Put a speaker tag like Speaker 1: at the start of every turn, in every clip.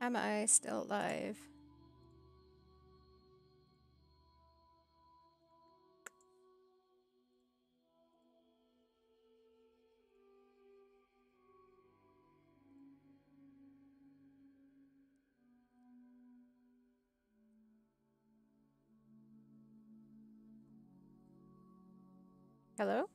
Speaker 1: Am I still live? Hello?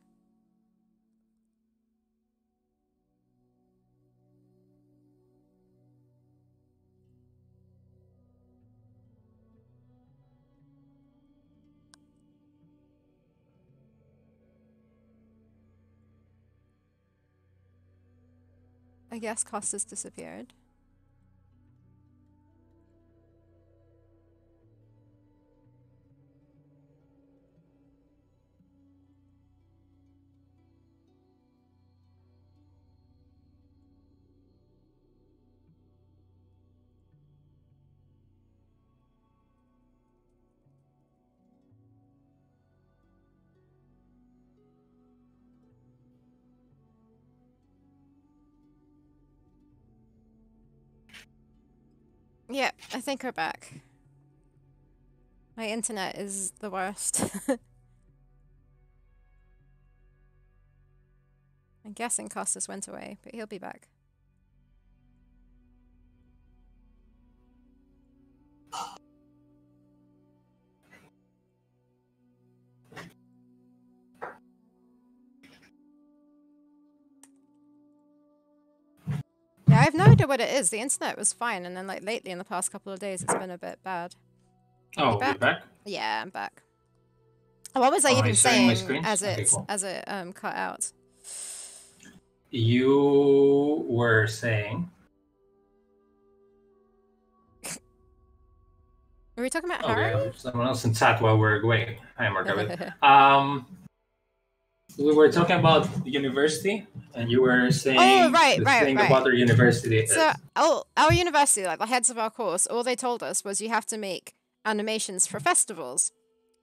Speaker 1: I guess Costa's disappeared. Yeah, I think we're back. My internet is the worst. I'm guessing Costas went away, but he'll be back. Yeah, I have no idea what it is. The internet was fine, and then like lately in the past couple of days, it's been a bit bad.
Speaker 2: Oh,
Speaker 1: You back?
Speaker 2: you're back?
Speaker 1: Yeah, I'm back. What was I
Speaker 2: Are
Speaker 1: even
Speaker 2: you sharing my
Speaker 1: saying
Speaker 2: screen?
Speaker 1: as
Speaker 2: Okay,
Speaker 1: it
Speaker 2: cool.
Speaker 1: cut out?
Speaker 2: You were saying.
Speaker 1: Were we talking about
Speaker 2: Oh, we
Speaker 1: Harry?
Speaker 2: have someone else in chat while we're away. Hi, Margaret. We were talking about university, and you were saying
Speaker 1: right.
Speaker 2: about our university
Speaker 1: So,
Speaker 2: is.
Speaker 1: our university, like the heads of our course, all they told us was you have to make animations for festivals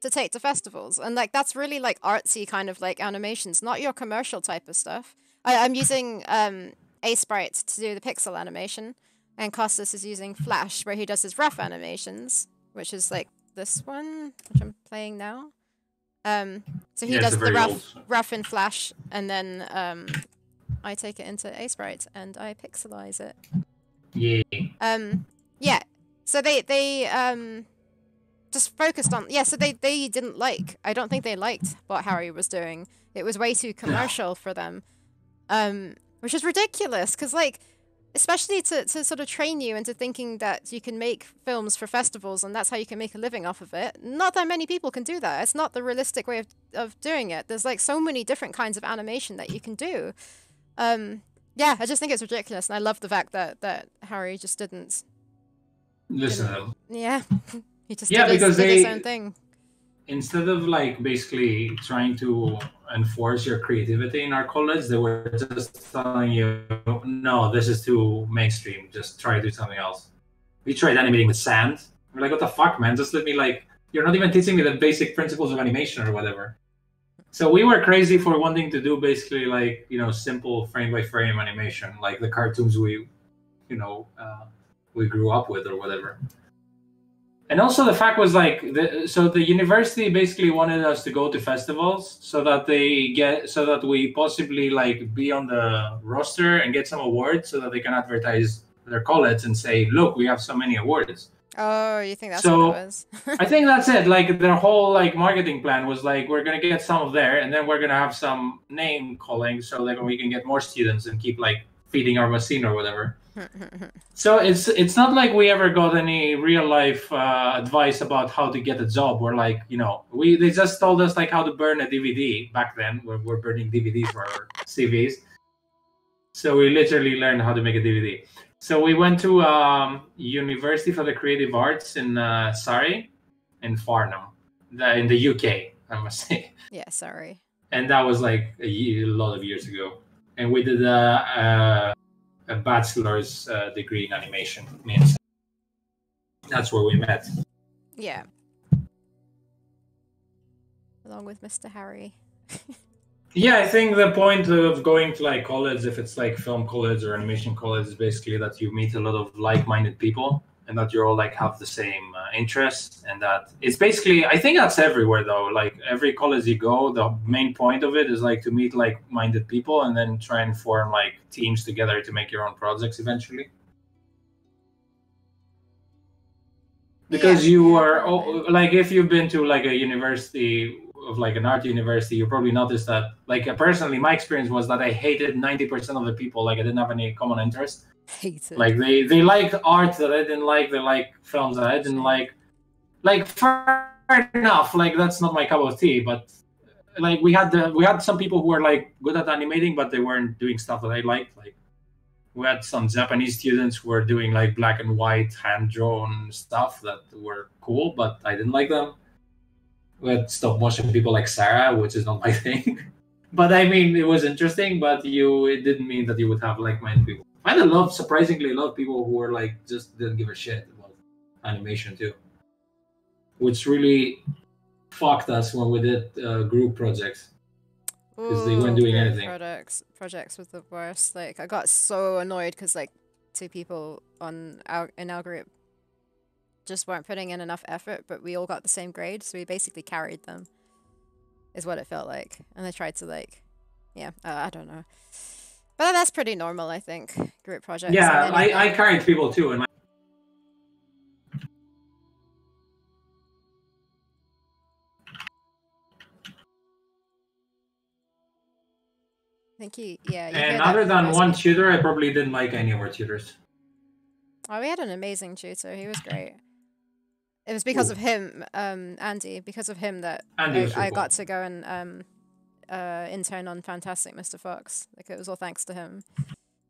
Speaker 1: to take to festivals, and like that's really like artsy kind of like animations, not your commercial type of stuff. I'm using Sprite to do the pixel animation, and Costas is using Flash where he does his rough animations, which is like this one, which I'm playing now. So he does the rough in Flash, and then I take it into Sprite and I pixelize it.
Speaker 2: Yeah.
Speaker 1: Yeah. So they just focused on so they didn't like. I don't think they liked what Harry was doing. It was way too commercial for them. Which is ridiculous because like especially to sort of train you into thinking that you can make films for festivals and that's how you can make a living off of it. Not that many people can do that. It's not the realistic way of doing it. There's like so many different kinds of animation that you can do. Yeah, I just think it's ridiculous, and I love the fact that Harry just didn't
Speaker 2: listen to them.
Speaker 1: Yeah, he just did his own thing.
Speaker 2: Instead of like basically trying to enforce your creativity in our college, they were just telling you, no, this is too mainstream. Just try to do something else. We tried animating with sand. We're like, what the fuck, man? Just let me like. You're not even teaching me the basic principles of animation or whatever. So we were crazy for wanting to do basically like simple frame by frame animation, like the cartoons we grew up with or whatever. And also the fact was like, so the university basically wanted us to go to festivals so that we possibly like be on the roster and get some awards so that they can advertise their college and say, look, we have so many awards.
Speaker 1: Oh, you think that's what it was?
Speaker 2: I think that's it. Like their whole like marketing plan was like, we're gonna get some of there, and then we're gonna have some name calling so that we can get more students and keep like feeding our machine or whatever. So it's not like we ever got any real life advice about how to get a job, or like they just told us like how to burn a DVD back then. We're burning DVDs for our CVs. So we literally learned how to make a DVD. So we went to University for the Creative Arts in Surrey, in Farnham, in the UK, I must say.
Speaker 1: Yeah, sorry.
Speaker 2: And that was like a lot of years ago. And we did a bachelor's degree in animation. That's where we met.
Speaker 1: Yeah. Along with Mr. Harry.
Speaker 2: Yeah, I think the point of going to like college, if it's like film college or animation college, is basically that you meet a lot of like-minded people and that you all like have the same interests, and that it's basically, I think that's everywhere though. Like every college you go, the main point of it is like to meet like-minded people and then try and form like teams together to make your own projects eventually. Because you are like, if you've been to like a university of like an art university, you probably noticed that like personally my experience was that I hated 90% of the people. Like I didn't have any common interest.
Speaker 1: Hated.
Speaker 2: Like they liked art that I didn't like, they like films that I didn't like fair enough, like that's not my cup of tea, but like we had some people who were like good at animating but they weren't doing stuff that I liked. Like we had some Japanese students who were doing like black and white hand-drawn stuff that were cool, but I didn't like them. We had stop motion people like Sarah, which is not my thing. But I mean, it was interesting, but it didn't mean that you would have like-minded people. I surprisingly love people who were like, just didn't give a shit about animation too. Which really fucked us when we did group projects. Because they weren't doing anything.
Speaker 1: Projects was the worst. Like I got so annoyed because like 2 people in our group just weren't putting in enough effort, but we all got the same grade, so we basically carried them. Is what it felt like, and they tried to like, yeah, I don't know, but that's pretty normal, I think. Group projects.
Speaker 2: Yeah, I carried people too, and
Speaker 1: I think yeah.
Speaker 2: And other than one tutor, I probably didn't like any of our tutors.
Speaker 1: Oh, we had an amazing tutor. He was great. It was because of him, Andy. Because of him that I got to go and intern on Fantastic Mr. Fox. Like it was all thanks to him.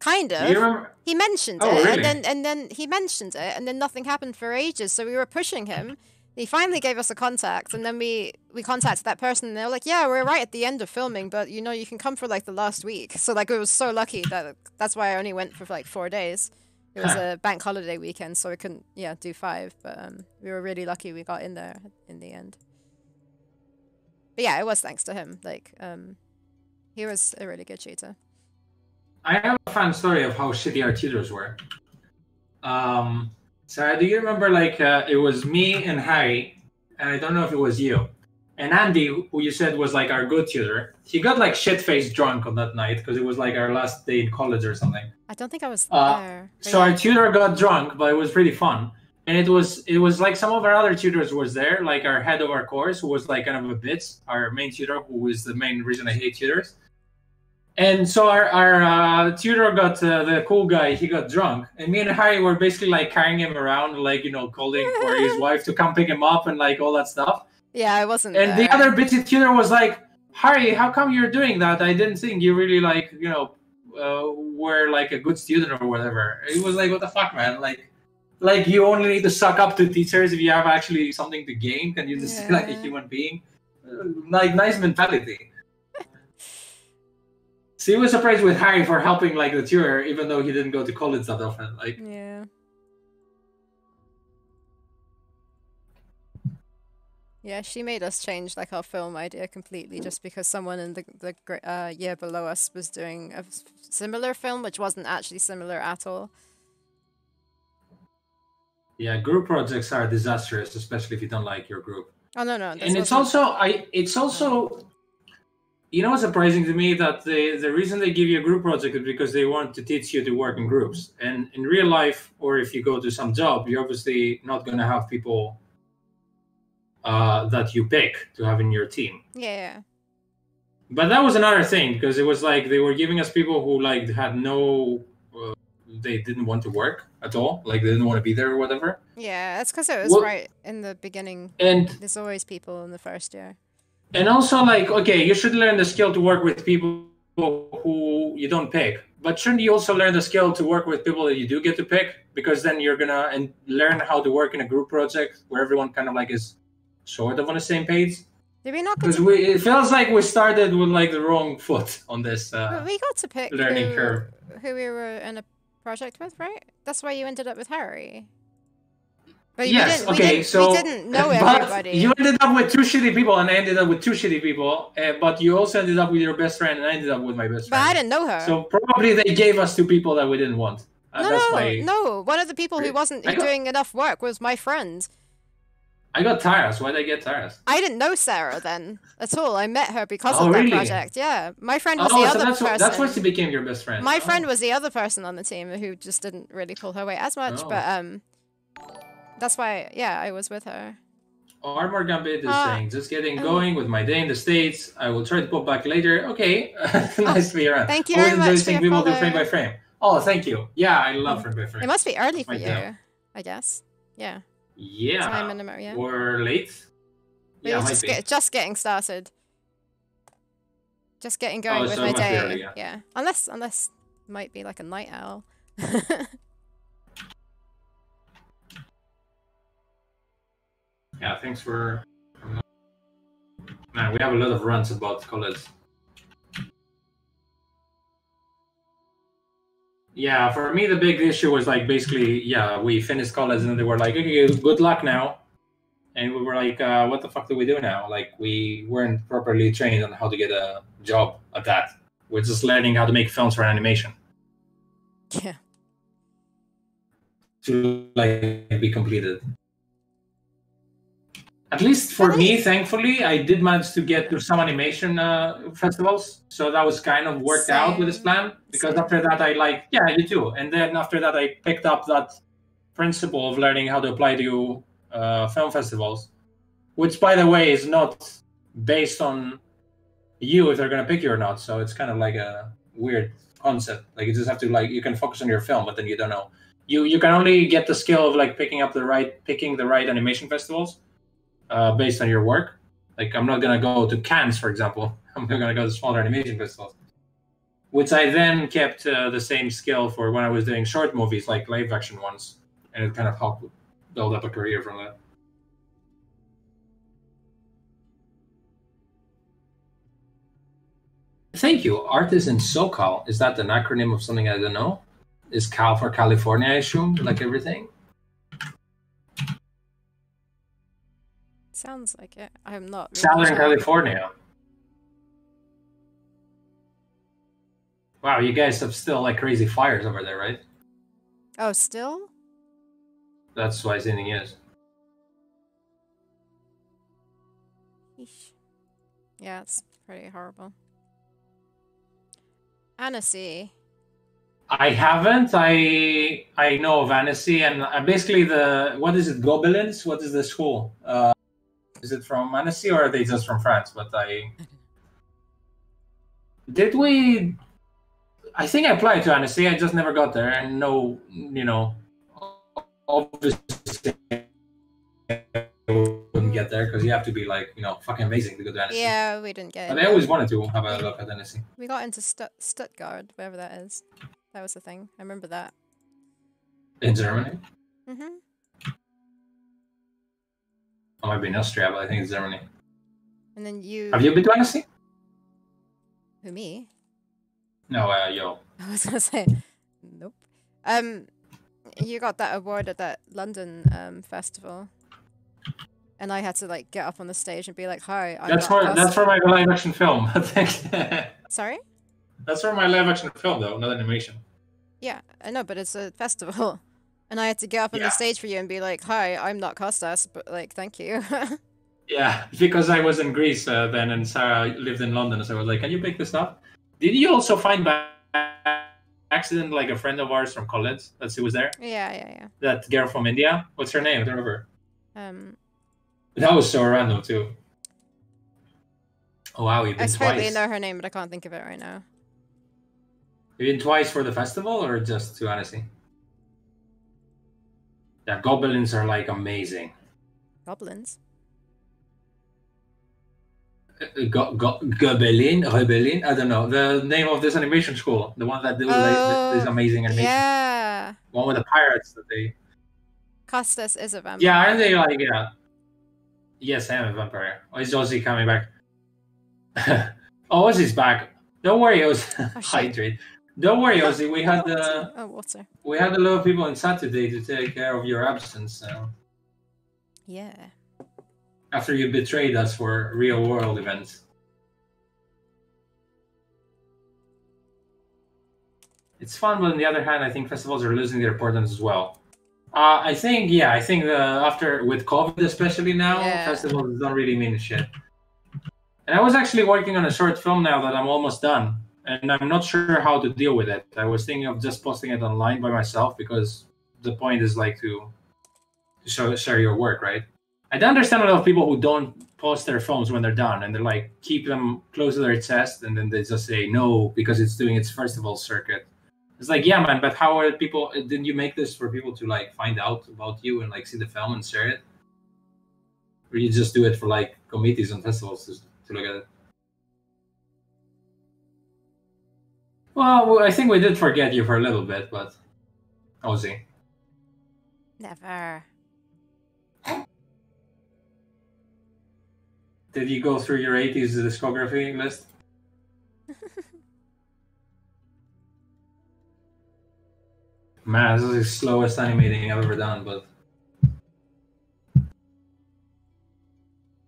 Speaker 1: Kind of.
Speaker 2: Do you remember?
Speaker 1: He mentioned it,
Speaker 2: really?
Speaker 1: and then he mentioned it, and then nothing happened for ages. So we were pushing him. He finally gave us a contact, and then we contacted that person, and they were like, "Yeah, we're right at the end of filming, but you know, you can come for like the last week." So like, it was so lucky that's why I only went for like 4 days. It was a bank holiday weekend, so we couldn't do 5. But we were really lucky we got in there in the end. But yeah, it was thanks to him. Like he was a really good tutor.
Speaker 2: I have a fun story of how shitty our tutors were. Sarah, do you remember like it was me and Harry, and I don't know if it was you, and Andy, who you said was like our good tutor. He got like shit-faced drunk on that night because it was like our last day in college or something.
Speaker 1: I don't think I was there.
Speaker 2: So our tutor got drunk, but it was pretty fun. And it was like some of our other tutors was there, like our head of our course, who was like kind of a bitch, our main tutor, who was the main reason I hate tutors. And so our tutor got the cool guy. He got drunk, and me and Harry were basically like carrying him around, like calling for his wife to come pick him up and like all that stuff.
Speaker 1: Yeah, I wasn't.
Speaker 2: And the other bitchy tutor was like, "Harry, how come you're doing that? I didn't think you really like were like a good student or whatever." It was like, "What the fuck, man? Like you only need to suck up to teachers if you have actually something to gain. Can you just be like a human being? Like nice mentality." So he was surprised with Harry for helping like the tutor, even though he didn't go to college that often. Like,
Speaker 1: yeah. Yeah, she made us change like our film idea completely just because someone in the year below us was doing a similar film, which wasn't actually similar at all.
Speaker 2: Yeah, group projects are disastrous, especially if you don't like your group.
Speaker 1: Oh no,
Speaker 2: and it's also what's surprising to me that the reason they give you a group project is because they want to teach you to work in groups. And in real life, or if you go to some job, you're obviously not going to have people that you pick to have in your team.
Speaker 1: Yeah.
Speaker 2: But that was another thing, because it was like they were giving us people who like had they didn't want to work at all, like they didn't want to be there or whatever.
Speaker 1: Yeah, that's because it was right in the beginning.
Speaker 2: And
Speaker 1: there's always people in the first year.
Speaker 2: And also, like, okay, you should learn the skill to work with people who you don't pick. But shouldn't you also learn the skill to work with people that you do get to pick? Because then you're gonna learn how to work in a group project where everyone kind of like is sort of on the same page.
Speaker 1: Did we not?
Speaker 2: Because it feels like we started with like the wrong foot on this.
Speaker 1: We got to pick
Speaker 2: learning curve.
Speaker 1: Who we were in a project with, right? That's why you ended up with Harry. But
Speaker 2: Yes,
Speaker 1: we
Speaker 2: okay, so
Speaker 1: we didn't know
Speaker 2: but
Speaker 1: everybody.
Speaker 2: you ended up with two shitty people, and I ended up with two shitty people. But you also ended up with your best friend, and I ended up with my best
Speaker 1: But
Speaker 2: friend.
Speaker 1: I didn't know her.
Speaker 2: So probably they gave us two people that we didn't want.
Speaker 1: No. One of the people who wasn't doing enough work was my friend.
Speaker 2: I got Taras. Why did I get Taras?
Speaker 1: I didn't know Sarah then at all. I met her because of that project. Yeah, my friend was the other person.
Speaker 2: That's why she became your best friend.
Speaker 1: My friend was the other person on the team who just didn't really pull her weight as much, but that's why, yeah, I was with her.
Speaker 2: Armor Gambit is saying, just getting going with my day in the States. I will try to pop back later. Okay, nice to be around.
Speaker 1: Thank you very much for your
Speaker 2: people
Speaker 1: follow.
Speaker 2: do frame by frame. Oh, thank you. Yeah, I love frame by frame.
Speaker 1: It must be early for you, I guess. Yeah.
Speaker 2: Yeah.
Speaker 1: Time in America. Yeah.
Speaker 2: Or late.
Speaker 1: But yeah, just getting started. Just getting going with my day. Early, yeah. Unless it might be like a night owl.
Speaker 2: Yeah, thanks for... Man, we have a lot of runs about college. Yeah, for me, the big issue was like basically, yeah, we finished college and they were like, okay, good luck now. And we were like, what the fuck do we do now? Like, we weren't properly trained on how to get a job at that. We're just learning how to make films for animation.
Speaker 1: Yeah.
Speaker 2: To like be completed. At least for me, thankfully, I did manage to get to some animation festivals. So that was kind of worked out with this plan. Because after that, I did too. And then after that, I picked up that principle of learning how to apply to film festivals. Which, by the way, is not based on you if they're going to pick you or not. So it's kind of like a weird concept. Like, you just have to, like, you can focus on your film, but then you don't know. You can only get the skill of, like, picking the right animation festivals. Based on your work. Like, I'm not going to go to Cannes, for example. I'm going to go to smaller animation festivals. Which I then kept the same skill for when I was doing short movies, like live action ones. And it kind of helped build up a career from that. Thank you. Artist in SoCal. Is that an acronym of something I don't know? Is Cal for California, I assume, like everything?
Speaker 1: Sounds like it. I'm not. Really
Speaker 2: Southern
Speaker 1: sure.
Speaker 2: California. Wow, you guys have still like crazy fires over there, right?
Speaker 1: Oh, still?
Speaker 2: That's why Sydney is.
Speaker 1: Yeah, it's pretty horrible. Annecy.
Speaker 2: I haven't. I know of Annecy, and basically what is it? Gobelins? What is the school? Is it from Annecy or are they just from France? But I think I applied to Annecy. I just never got there, and no, obviously I wouldn't get there because you have to be like, fucking amazing to go to Annecy.
Speaker 1: Yeah, we didn't get it.
Speaker 2: But I always wanted to have a look at Annecy.
Speaker 1: We got into Stuttgart, wherever that is. That was the thing. I remember that.
Speaker 2: In Germany?
Speaker 1: Mm-hmm.
Speaker 2: I might be in Austria, but I think it's Germany.
Speaker 1: And then you...
Speaker 2: Have you been to Annecy?
Speaker 1: Who, me?
Speaker 2: No, yo.
Speaker 1: I was gonna say, nope. You got that award at that London festival, and I had to like get up on the stage and be like, "Hi, I'm
Speaker 2: That's for my live action film.
Speaker 1: Sorry?
Speaker 2: That's for my live action film, though, not animation.
Speaker 1: Yeah, I know, but it's a festival. And I had to get up on the stage for you and be like, "Hi, I'm not Kostas, but like, thank you."
Speaker 2: Yeah, because I was in Greece then, and Sarah lived in London, so I was like, "Can you pick this up?" Did you also find by accident like a friend of ours from college that she was there?
Speaker 1: Yeah.
Speaker 2: That girl from India. What's her name? I don't remember. That was so random too. Oh wow, you've been twice.
Speaker 1: I totally know her name, but I can't think of it right now.
Speaker 2: You've been twice for the festival, or just to Annecy? Yeah, goblins are like amazing.
Speaker 1: Goblins?
Speaker 2: Rebellion? I don't know. The name of this animation school. The one that do this amazing animation.
Speaker 1: Yeah.
Speaker 2: One with the pirates that they...
Speaker 1: Kostas is a vampire.
Speaker 2: Yeah, aren't they like, yeah. Yes, I am a vampire. Oh, is Ozzy coming back? Oh, Ozzy's back. Don't worry, Ozzy. Hydrate. Don't worry, Ozzy. We had
Speaker 1: water.
Speaker 2: We had a lot of people on Saturday to take care of your absence. So
Speaker 1: Yeah.
Speaker 2: After you betrayed us for real world events. It's fun, but on the other hand, I think festivals are losing their importance as well. I think after with COVID especially now,
Speaker 1: Yeah.
Speaker 2: festivals don't really mean shit. And I was actually working on a short film now that I'm almost done, and I'm not sure how to deal with it. I was thinking of just posting it online by myself because the point is like to share your work, right? I do understand a lot of people who don't post their films when they're done, and they're like keep them close to their chest, and then they just say no because it's doing its festival circuit. It's like, yeah, man, but how are people? Didn't you make this for people to like find out about you and like see the film and share it, or you just do it for like committees and festivals to look at it? Well, I think we did forget you for a little bit, but Ozzy.
Speaker 1: Never.
Speaker 2: Did you go through your 80s discography list? Man, this is the slowest animating I've ever done, but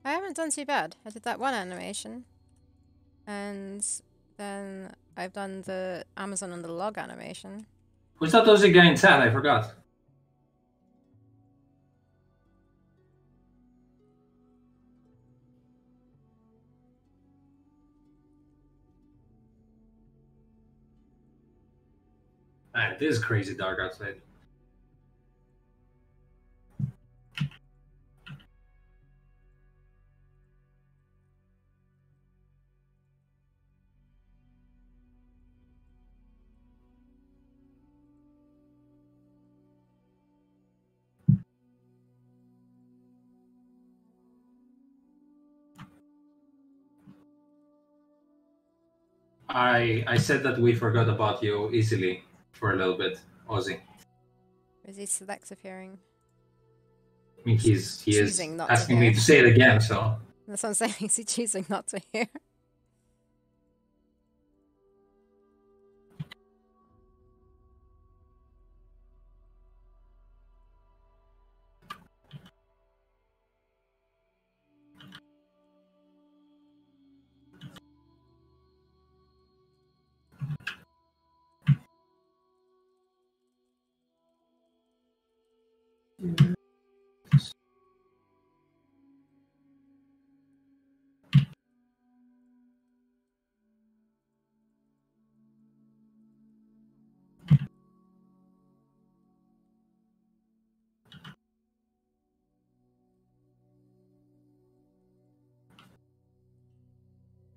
Speaker 1: I haven't done too bad. I did that one animation. And then I've done the Amazon and the log animation.
Speaker 2: who's that Ozzy guy in chat? I forgot. Man, it is crazy dark outside. I said that we forgot about you easily for a little bit, Ozzy.
Speaker 1: Is he selective hearing?
Speaker 2: I mean, he is
Speaker 1: Choosing not to
Speaker 2: asking me
Speaker 1: hear.
Speaker 2: to say it again, so
Speaker 1: That's what I'm saying. Is he choosing not to hear?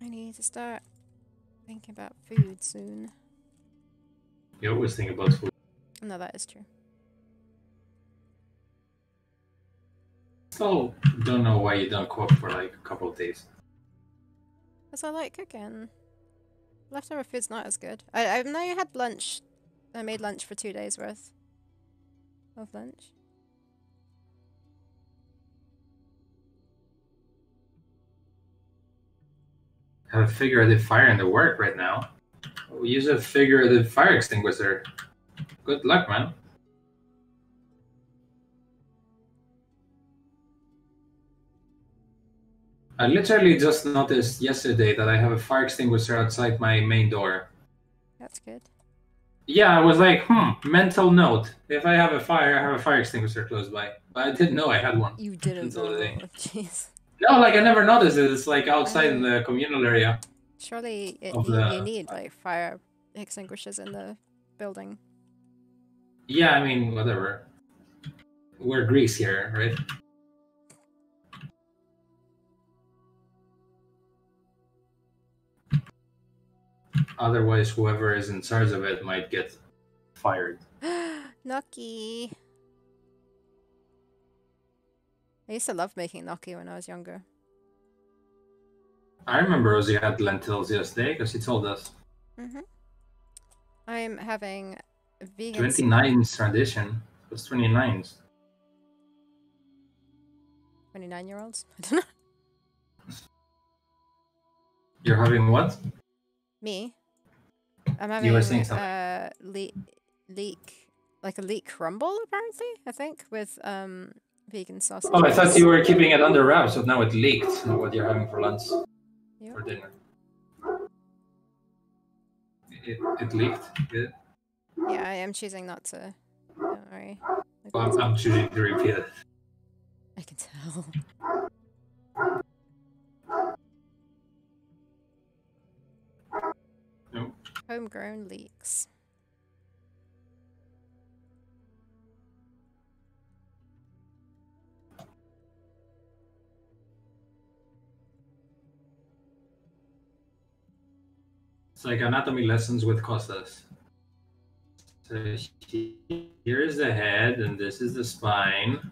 Speaker 1: I need to start thinking about food soon.
Speaker 2: you always think about food.
Speaker 1: No, that is true.
Speaker 2: Still don't know why you don't cook for like a couple of days.
Speaker 1: Because I like cooking. Leftover food's not as good. I've now had lunch. I made lunch for 2 days worth of lunch.
Speaker 2: Have a figurative fire in the work right now. We use a figurative fire extinguisher. Good luck, man. I literally just noticed yesterday that I have a fire extinguisher outside my main door.
Speaker 1: That's good.
Speaker 2: Yeah, I was like, mental note. If I have a fire, I have a fire extinguisher close by. But I didn't know I had one.
Speaker 1: You didn't
Speaker 2: until
Speaker 1: know.
Speaker 2: today.
Speaker 1: Jeez.
Speaker 2: No, like I never noticed it. It's like outside in the communal area.
Speaker 1: Surely you need like fire extinguishers in the building.
Speaker 2: Yeah, I mean, whatever. We're Greece here, right? Otherwise, whoever is in charge of it might get fired.
Speaker 1: Gnocchi. I used to love making gnocchi when I was younger.
Speaker 2: I remember Rosie had lentils yesterday because she told us.
Speaker 1: I'm having vegan.
Speaker 2: 29's tradition. What's 29's?
Speaker 1: 29-year-olds? I don't know.
Speaker 2: You're having what?
Speaker 1: Me? I'm having
Speaker 2: You were saying something.
Speaker 1: leek, like a leek crumble apparently, I think, with vegan sausage.
Speaker 2: Oh, I thought you were keeping it under wraps, but now it leaked. What you're having for lunch?
Speaker 1: Yep.
Speaker 2: For dinner? It leaked. Yeah.
Speaker 1: Yeah, I am choosing not to. Don't worry.
Speaker 2: Well, I'm choosing to repeat it.
Speaker 1: I can tell.
Speaker 2: No.
Speaker 1: Homegrown leeks.
Speaker 2: It's like anatomy lessons with Costas. So here is the head, and this is the spine,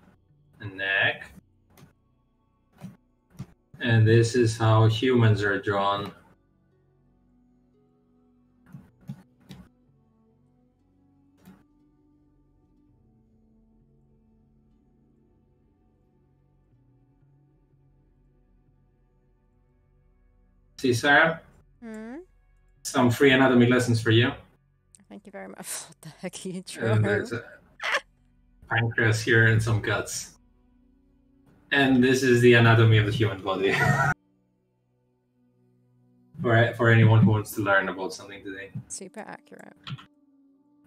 Speaker 2: and neck. And this is how humans are drawn. See, Sarah? Some free anatomy lessons for you.
Speaker 1: Thank you very much. What the heck are you
Speaker 2: And
Speaker 1: drawing?
Speaker 2: there's a pancreas here and some guts. And this is the anatomy of the human body. For anyone who wants to learn about something today.
Speaker 1: Super accurate.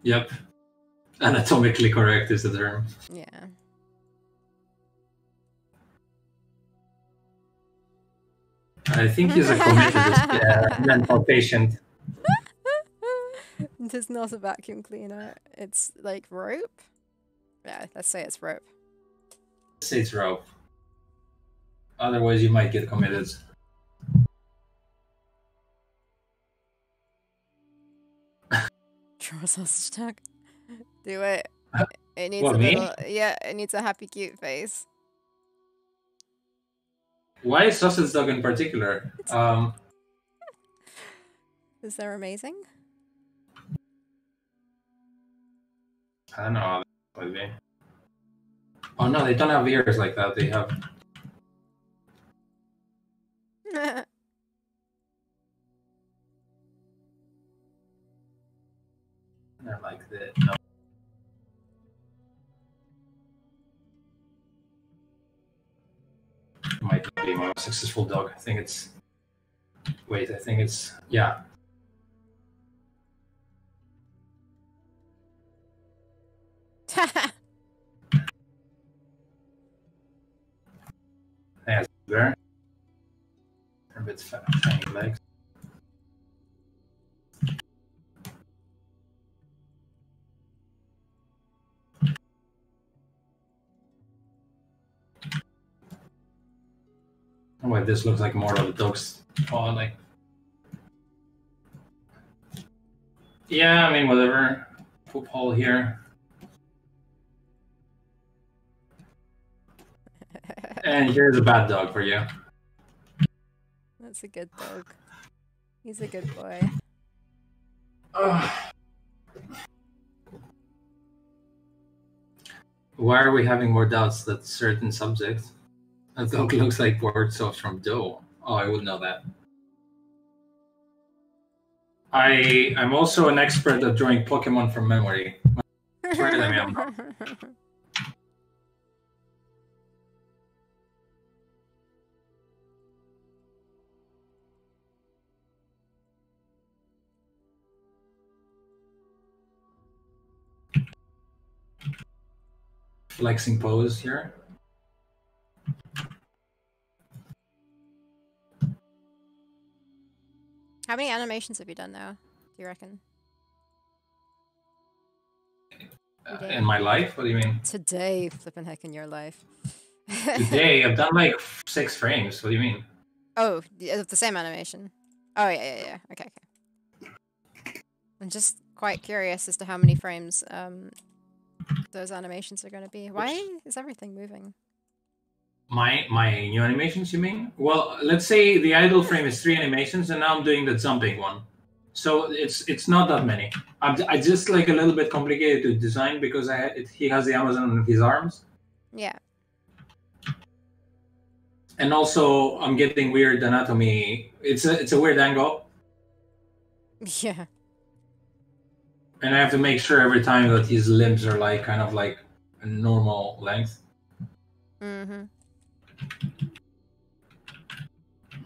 Speaker 2: Yep. Anatomically correct is the term.
Speaker 1: Yeah.
Speaker 2: I think he's a committed mental patient.
Speaker 1: It is not a vacuum cleaner. It's like rope. Yeah, let's say it's rope.
Speaker 2: Say it's rope. Otherwise, you might get committed.
Speaker 1: Draw a sausage tag. Do it. It needs
Speaker 2: What,
Speaker 1: a
Speaker 2: me?
Speaker 1: little. Yeah, it needs a happy, cute face.
Speaker 2: Why sausage dog in particular?
Speaker 1: Is there amazing?
Speaker 2: I don't know. Maybe. Oh no, they don't have ears like that. They have. They're like that. No. Might not be my successful dog. I think it's. Wait, I think it's. Yeah. There's there. A bit tiny legs. Oh, wait, this looks like more of a dog's paw, like. Yeah, I mean, whatever. Poop hole here. And here's a bad dog for you.
Speaker 1: That's a good dog. He's a good boy.
Speaker 2: Why are we having more doubts that certain subjects? A dog looks like word sauce from dough. Oh, I would know that. I'm also an expert at drawing Pokemon from memory. Swear to me, I'm not. Flexing pose here.
Speaker 1: How many animations have you done now, do you reckon?
Speaker 2: In my life? What do you mean?
Speaker 1: Today, flippin' heck in your life.
Speaker 2: Today, I've done like 6 frames. What do you mean?
Speaker 1: Oh, the same animation. Oh, yeah. Okay. I'm just quite curious as to how many frames those animations are going to be. Why is everything moving?
Speaker 2: My new animations, you mean? Well, let's say the idle frame is 3 animations, and now I'm doing the jumping one. So it's not that many. I just like a little bit complicated to design because he has the Amazon on his arms.
Speaker 1: Yeah.
Speaker 2: And also, I'm getting weird anatomy. It's a weird angle.
Speaker 1: Yeah.
Speaker 2: And I have to make sure every time that his limbs are like kind of like a normal length.
Speaker 1: Mm-hmm.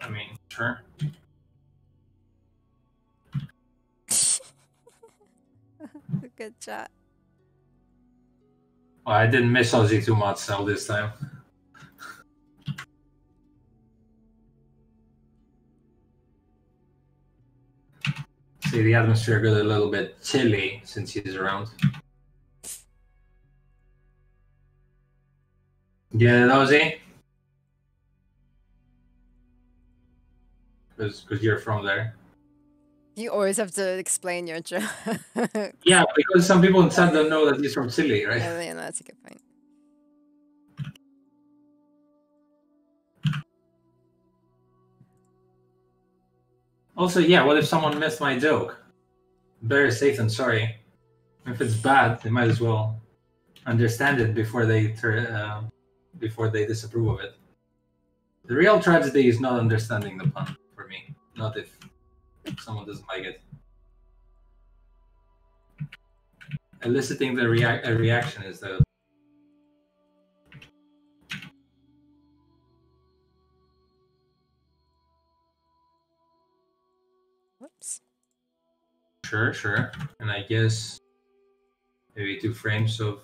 Speaker 2: I mean, sure.
Speaker 1: Good chat.
Speaker 2: Well, I didn't miss Ozzy too much all this time. See, the atmosphere got a little bit chilly since he's around. Get it, Ozzy? Because you're from there.
Speaker 1: You always have to explain your joke.
Speaker 2: Yeah, because some people in chat don't know that he's from Chile, right?
Speaker 1: Yeah, that's a good point.
Speaker 2: Also, yeah, what if someone missed my joke? Better safe than sorry. If it's bad, they might as well understand it before they disapprove of it. The real tragedy is not understanding the pun for me, not if someone doesn't like it. Eliciting the reaction is the.
Speaker 1: Whoops.
Speaker 2: Sure. And I guess maybe 2 frames of.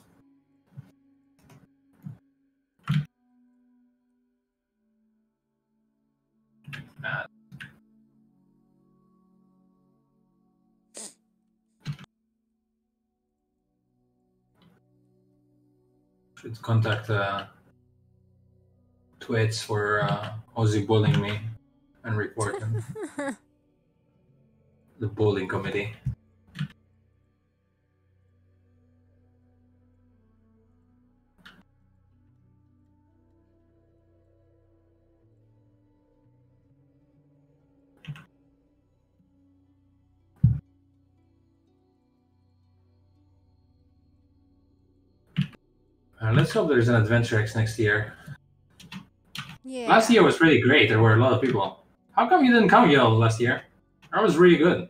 Speaker 2: Should contact Twits for Ozzy bullying me and report him. The bullying committee. Let's hope there's an Adventure X next year.
Speaker 1: Yeah.
Speaker 2: Last year was really great. There were a lot of people. How come you didn't come, Yell, last year? That was really good.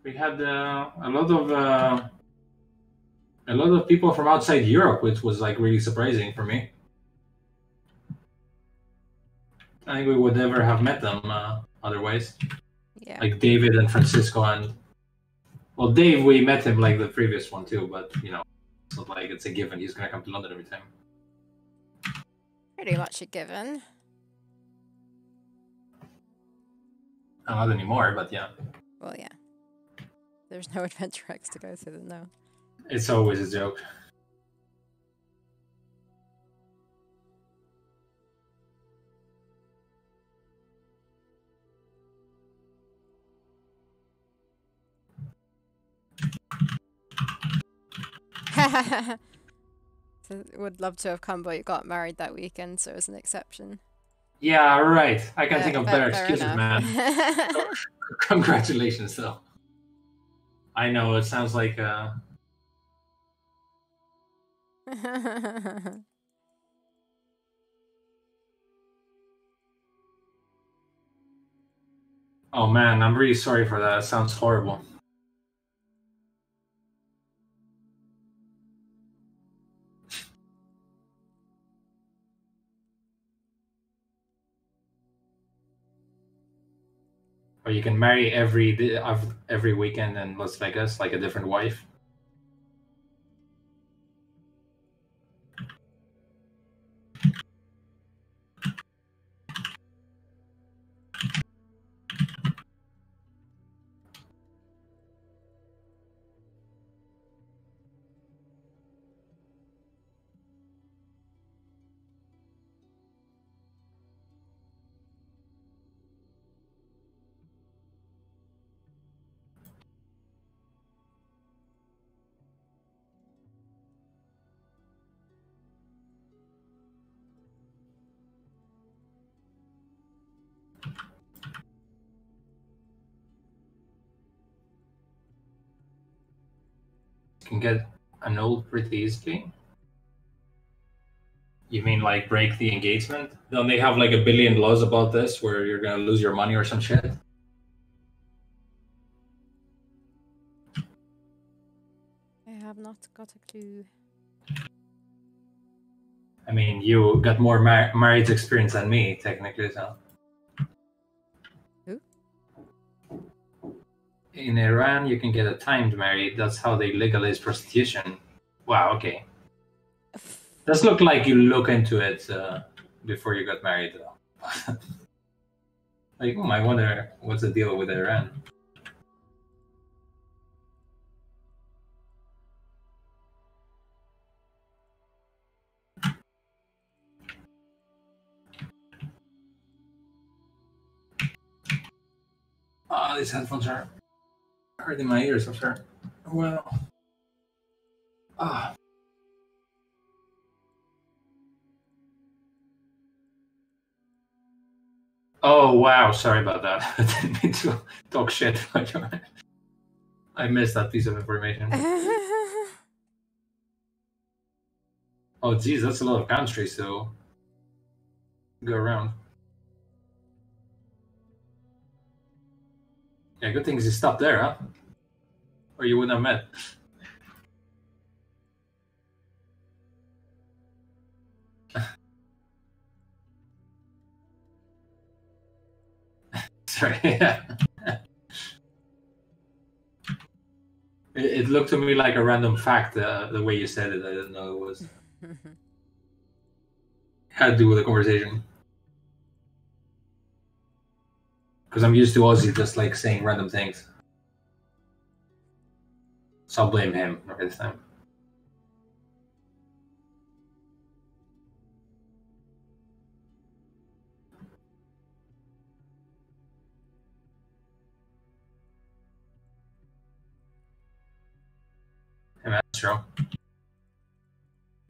Speaker 2: We had a lot of people from outside Europe, which was like really surprising for me. I think we would never have met them otherwise.
Speaker 1: Yeah.
Speaker 2: Like David and Francisco and. Well, Dave, we met him like the previous one too, but you know, it's not like it's a given he's gonna come to London every time.
Speaker 1: Pretty much a given.
Speaker 2: Not anymore, but yeah.
Speaker 1: Well, yeah. There's no Adventure X to go to, then no.
Speaker 2: It's always a joke.
Speaker 1: So, would love to have come, but you got married that weekend, so it's an exception.
Speaker 2: Yeah, right. I can think of better
Speaker 1: fair
Speaker 2: excuses,
Speaker 1: enough.
Speaker 2: man. Congratulations, though. I know it sounds like Oh man, I'm really sorry for that. It sounds horrible. Or you can marry every weekend in Las Vegas, like a different wife. Can get annulled pretty easily. You mean like break the engagement? Don't they have like a billion laws about this where you're gonna lose your money or some shit?
Speaker 1: I have not got a clue.
Speaker 2: I mean, you got more marriage experience than me, technically, so.
Speaker 1: Who?
Speaker 2: In Iran, you can get a timed marriage. That's how they legalize prostitution. Wow, okay. Does look like you look into it before you got married, though. Like, I wonder what's the deal with Iran. Ah, these headphones are hurting my ears. I'm sorry. Well, ah. Oh wow, sorry about that. I didn't mean to talk shit. I missed that piece of information. Oh geez, that's a lot of countries to go around. Yeah, good things you stopped there, huh? Or you wouldn't have met. Sorry. Yeah. It looked to me like a random fact, the way you said it. I didn't know it was. Had to do with the conversation. Because I'm used to Ozzy just like saying random things. So I'll blame him this time. Yeah, that's true.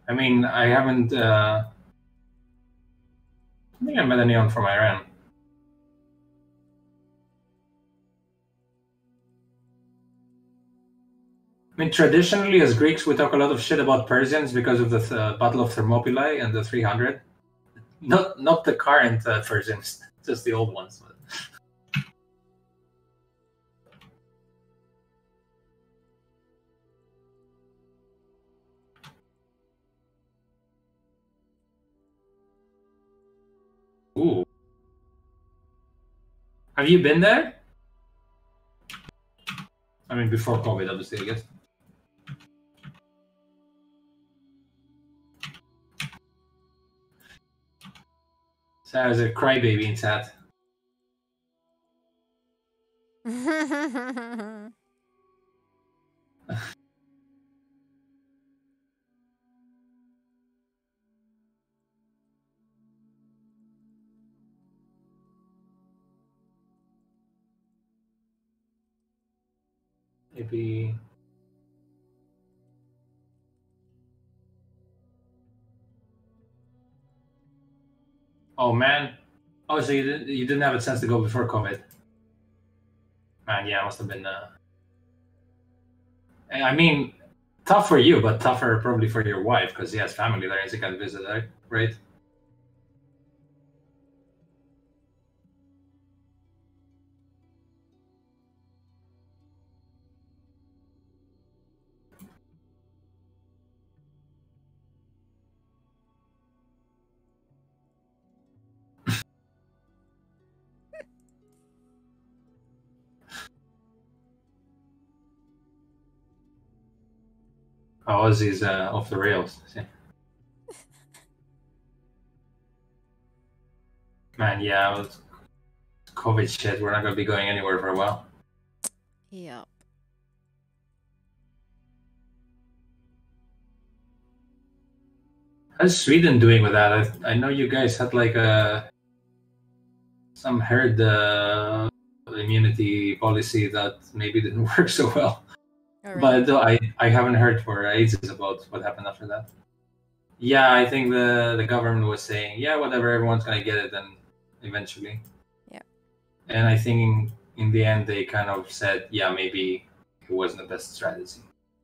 Speaker 2: I mean, I haven't. I think I met anyone from Iran. I mean, traditionally, as Greeks, we talk a lot of shit about Persians because of the Battle of Thermopylae and the 300. Not the current Persians, just the old ones. Ooh. Have you been there? I mean, before COVID, obviously, I guess. Sarah's a crybaby inside. Maybe. Oh man. Oh, so you didn't have a chance to go before COVID. Man, yeah, it must have been. I mean, tough for you, but tougher probably for your wife because he has family there and she can visit, right? Oh, Ozzy's off the rails. Man, yeah, with COVID shit, we're not gonna be going anywhere for a while.
Speaker 1: Yep.
Speaker 2: How's Sweden doing with that? I know you guys had like some herd immunity policy that maybe didn't work so well.
Speaker 1: Oh, really?
Speaker 2: But though I haven't heard for ages about what happened after that. Yeah, I think the government was saying, yeah, whatever, everyone's gonna get it then eventually.
Speaker 1: Yeah.
Speaker 2: And I think in the end they kind of said, yeah, maybe it wasn't the best strategy.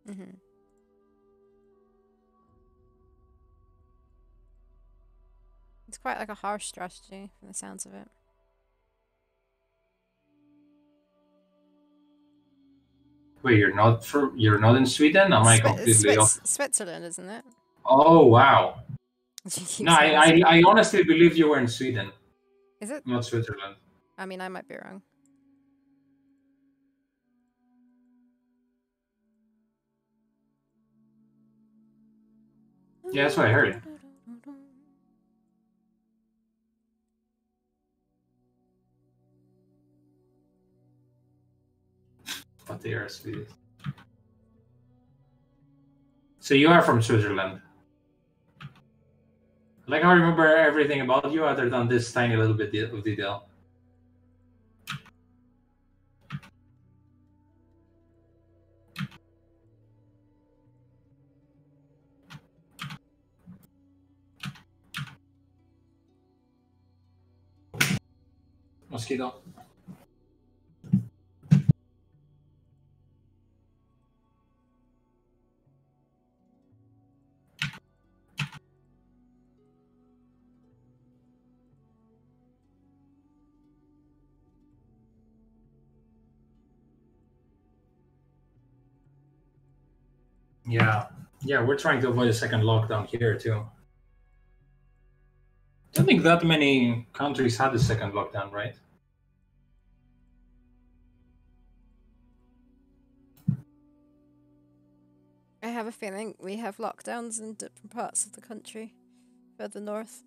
Speaker 1: Mm-hmm. It's quite like a harsh strategy from the sounds of it.
Speaker 2: Wait, you're not in Sweden? Am I completely off?
Speaker 1: Switzerland, isn't it?
Speaker 2: Oh wow!
Speaker 1: She keeps
Speaker 2: No,
Speaker 1: saying
Speaker 2: I
Speaker 1: Sweden.
Speaker 2: I honestly believed you were in Sweden,
Speaker 1: Is it?
Speaker 2: not Switzerland.
Speaker 1: I mean, I might be wrong.
Speaker 2: Yeah, that's what I heard. But they are Swedish. So you are from Switzerland. Like I remember everything about you other than this tiny little bit of detail. Mosquito. Yeah. Yeah, we're trying to avoid a second lockdown here too. I don't think that many countries had a second lockdown, right?
Speaker 1: I have a feeling we have lockdowns in different parts of the country, further north.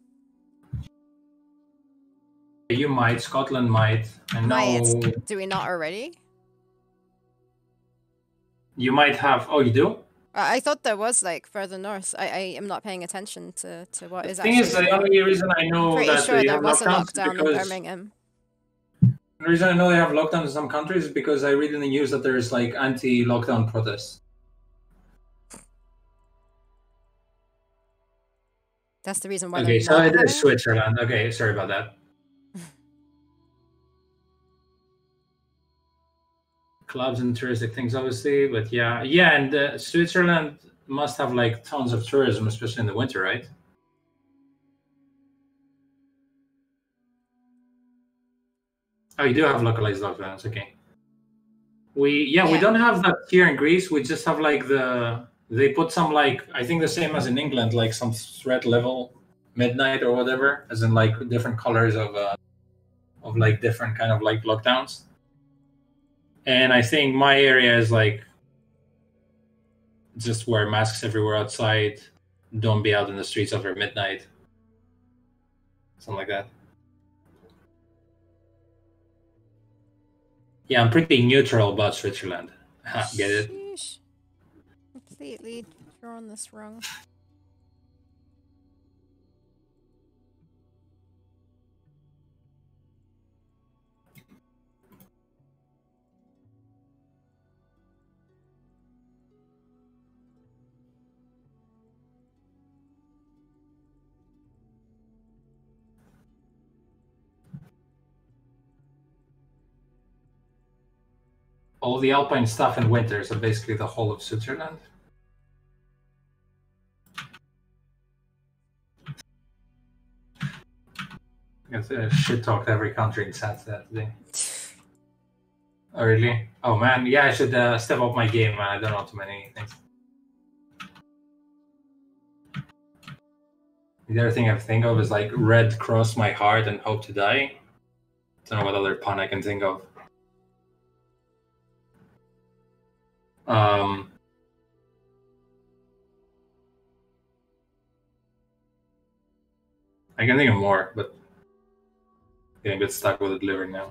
Speaker 2: You might, Scotland might. I know.
Speaker 1: Do we not already?
Speaker 2: You might have. Oh, you do?
Speaker 1: I thought there was like further north. I am not paying attention to what is
Speaker 2: The thing
Speaker 1: actually.
Speaker 2: is, the only reason I know
Speaker 1: Pretty
Speaker 2: that
Speaker 1: sure
Speaker 2: they
Speaker 1: there
Speaker 2: have
Speaker 1: was a
Speaker 2: lockdowns
Speaker 1: lockdown in
Speaker 2: because
Speaker 1: Birmingham.
Speaker 2: the reason I know they have lockdowns in some countries is because I read in the news that there's like anti-lockdown protests.
Speaker 1: That's the reason why.
Speaker 2: Okay,
Speaker 1: they're
Speaker 2: so
Speaker 1: not
Speaker 2: it
Speaker 1: having
Speaker 2: is Switzerland. Okay, sorry about that. Clubs and touristic things, obviously, but yeah, and Switzerland must have like tons of tourism, especially in the winter, right? Oh, you do have localized lockdowns. Okay. We
Speaker 1: Yeah.
Speaker 2: don't have that here in Greece. We just have like they put some like I think the same as in England, like some threat level midnight or whatever, as in like different colors of like different kind of like lockdowns. And I think my area is like just wear masks everywhere outside, don't be out in the streets after midnight, something like that. Yeah, I'm pretty neutral about Switzerland. Get it?
Speaker 1: Sheesh. Completely throwing this wrong.
Speaker 2: All the alpine stuff in winter, so basically the whole of Switzerland. I shit talked every country in SAT today. Oh, really? Oh, man. Yeah, I should step up my game, man. I don't know too many things. The other thing I think of is like red cross my heart and hope to die. Don't know what other pun I can think of. I can think of more, but getting a bit stuck with it delivering now.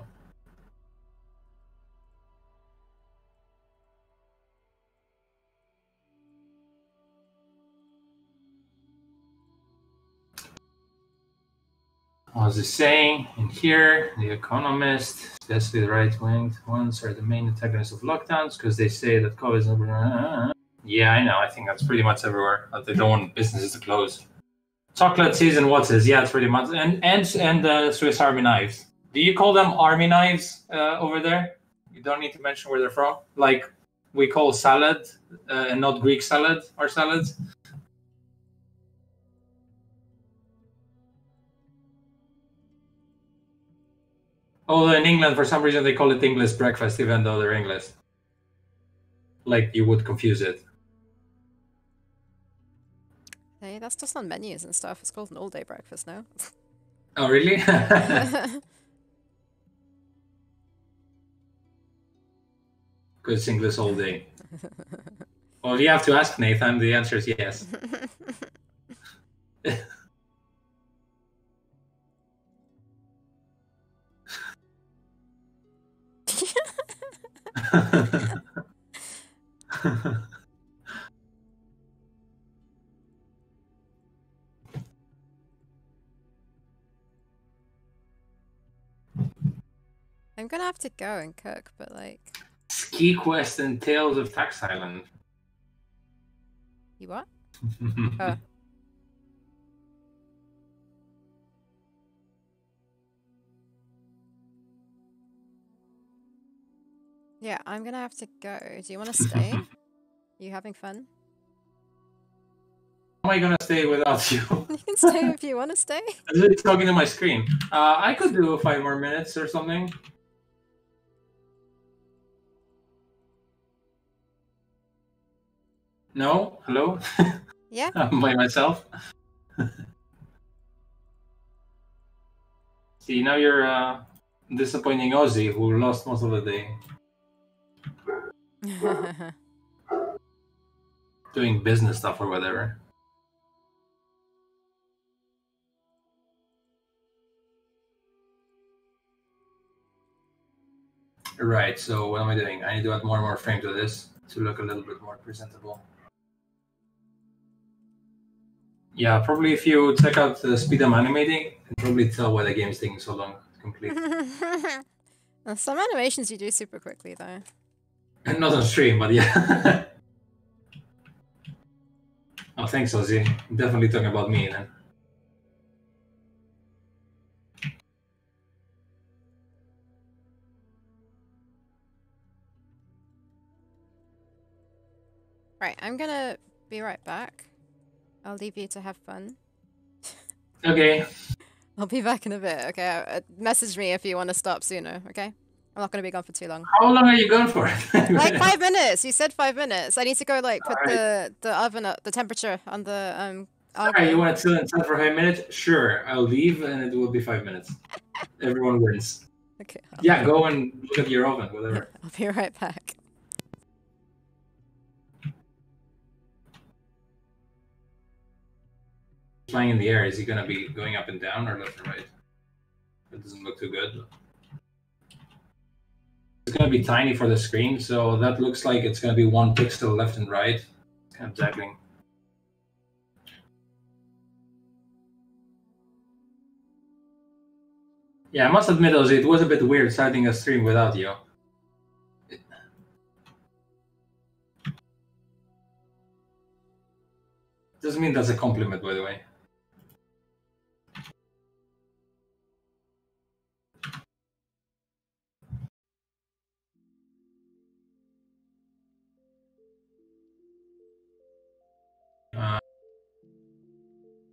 Speaker 2: What was it saying in here? The Economist, especially the right-winged ones, are the main antagonists of lockdowns because they say that COVID is never. Yeah, I know. I think that's pretty much everywhere. That they don't want businesses to close. Chocolate season, what's this? Yeah, it's pretty much. And Swiss Army knives. Do you call them army knives over there? You don't need to mention where they're from. Like we call salad and not Greek salad our salads. Although in England, for some reason, they call it English breakfast, even though they're English. Like you would confuse it.
Speaker 1: Hey, that's just on menus and stuff. It's called an all-day breakfast now.
Speaker 2: Oh, really? Good English all day. Well, you have to ask Nathan. The answer is yes.
Speaker 1: I'm gonna have to go and cook, but like...
Speaker 2: Ski Quest and Tales of Tax Island.
Speaker 1: You what? Oh. Yeah, I'm gonna have to go. Do you want to stay? You having fun?
Speaker 2: How am I gonna stay without you?
Speaker 1: You can stay if you want to stay.
Speaker 2: I'm just talking to my screen. I could do 5 more minutes or something. No? Hello?
Speaker 1: Yeah.
Speaker 2: I'm by myself. See, now you're disappointing Ozzy, who lost most of the day. Doing business stuff or whatever. Right, so what am I doing? I need to add more and more frame to this to look a little bit more presentable. Yeah, probably if you check out the speed I'm animating, you can probably tell why the game is taking so long to complete.
Speaker 1: Some animations you do super quickly, though.
Speaker 2: And not on stream, but yeah. Oh, thanks, Ozzy. Definitely talking about me then.
Speaker 1: Right, I'm gonna be right back. I'll leave you to have fun.
Speaker 2: Okay.
Speaker 1: I'll be back in a bit, okay? Message me if you want to stop sooner, okay? I'm not gonna be gone for too long.
Speaker 2: How long are you going for?
Speaker 1: Like 5 minutes. You said 5 minutes. I need to go like put
Speaker 2: Alright.
Speaker 1: the oven up, the temperature on the
Speaker 2: Alright, you want to chill inside for 5 minutes? Sure, I'll leave and it will be 5 minutes. Everyone wins.
Speaker 1: Okay.
Speaker 2: Yeah, go and look at your oven, whatever.
Speaker 1: I'll be right back.
Speaker 2: Flying in the air, is he gonna be going up and down or left and right? It doesn't look too good. It's gonna be tiny for the screen, so that looks like it's gonna be 1 pixel left and right. It's kind of juggling. Yeah, I must admit, Ozzy, it was a bit weird starting a stream without you. Doesn't mean that's a compliment, by the way.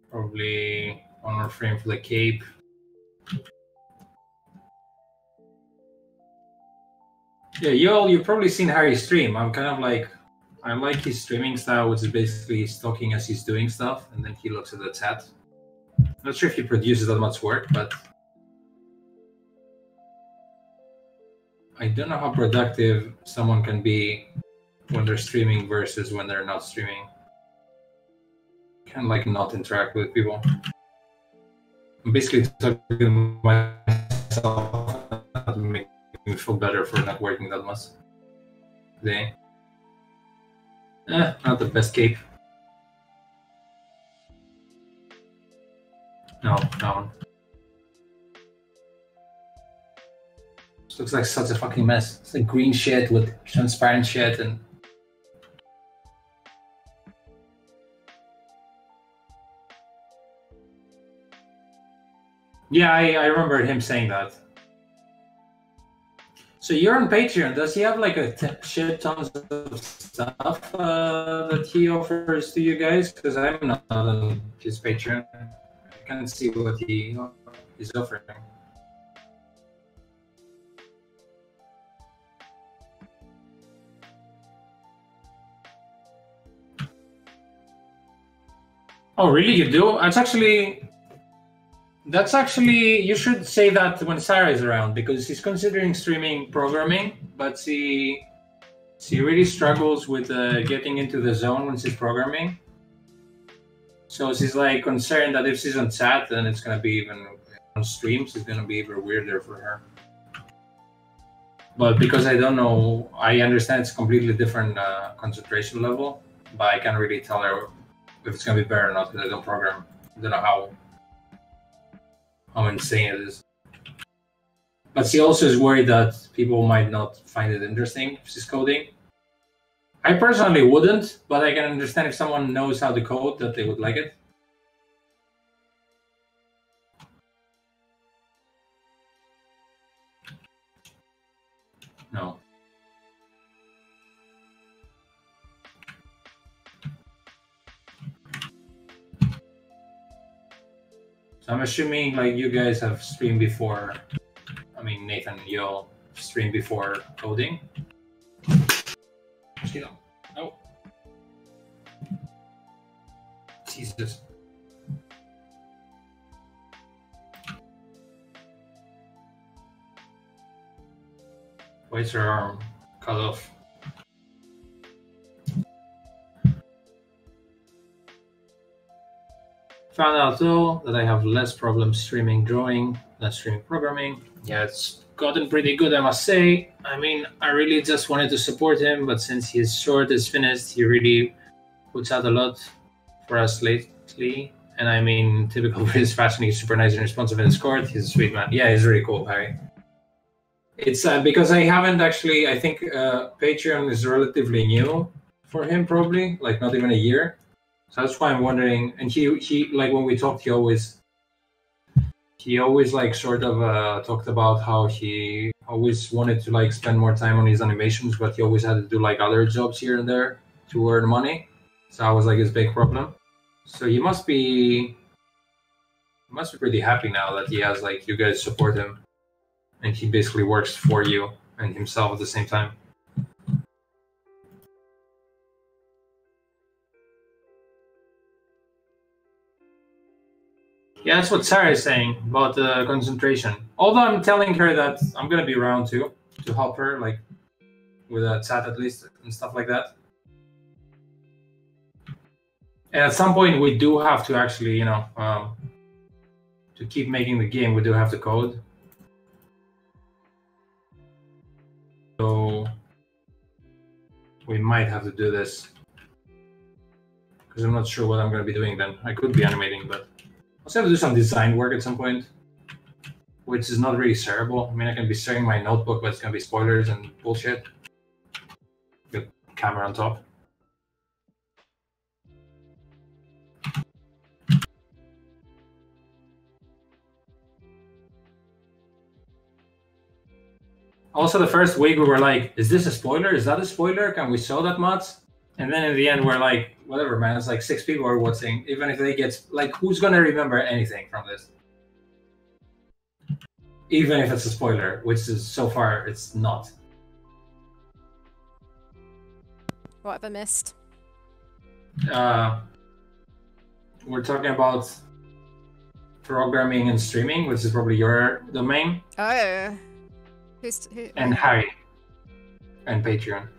Speaker 2: Probably 1 more frame for the cape. Yeah, you've probably seen Harry's stream. I'm kind of like, I like his streaming style, which is basically he's talking as he's doing stuff, and then he looks at the chat. Not sure if he produces that much work, but I don't know how productive someone can be when they're streaming versus when they're not streaming. Kind of like not interact with people. I'm basically talking to myself to make me feel better for not working that much today. Not the best cape. No, that one. This looks like such a fucking mess. It's like green shit with transparent shit and... Yeah, I remember him saying that. So you're on Patreon. Does he have like a shit tons of stuff that he offers to you guys? Because I'm not on his Patreon. I can't see what he is offering. Oh, really? You do? That's actually, you should say that when Sarah is around, because she's considering streaming programming, but she really struggles with getting into the zone when she's programming. So she's like concerned that if she's on chat, then it's gonna be even on streams, it's gonna be even weirder for her. But because I don't know, I understand it's a completely different concentration level, but I can't really tell her if it's gonna be better or not because I don't program. I don't know how insane it is. But she also is worried that people might not find it interesting if she's coding. I personally wouldn't, but I can understand if someone knows how to code that they would like it. No. So I'm assuming like you guys have streamed before. I mean, Nathan, you'll stream before coding. Oh. Jesus. Why is her arm cut off? Found out though that I have less problems streaming drawing than streaming programming. Yeah, it's gotten pretty good, I must say. I mean, I really just wanted to support him, but since his short is finished, he really puts out a lot for us lately. And I mean, typical for his fashion, he's super nice and responsive in Discord. He's a sweet man. Yeah, he's really cool, Harry. It's because I haven't actually, I think Patreon is relatively new for him, probably, like not even a year. So that's why I'm wondering. And he like when we talked, he always like sort of talked about how he always wanted to like spend more time on his animations, but he always had to do like other jobs here and there to earn money. So that was like his big problem. So he must be pretty happy now that he has like you guys support him, and he basically works for you and himself at the same time. Yeah, that's what Sarah is saying about the concentration. Although I'm telling her that I'm gonna be around too to help her, like with a chat at least and stuff like that. And at some point, we do have to actually, you know, to keep making the game, we do have to code. So we might have to do this because I'm not sure what I'm gonna be doing then. I could be animating, but I also have to do some design work at some point, which is not really shareable. I mean, I can be sharing my notebook, but it's going to be spoilers and bullshit. Good camera on top. Also, the first week we were like, is this a spoiler? Is that a spoiler? Can we show that much? And then in the end, we're like, whatever, man. It's like 6 people are watching. Even if they get, like, who's going to remember anything from this? Even if it's a spoiler, which is, so far, it's not.
Speaker 1: What have I missed?
Speaker 2: We're talking about programming and streaming, which is probably your domain.
Speaker 1: Oh. Who?
Speaker 2: And Harry. And Patreon.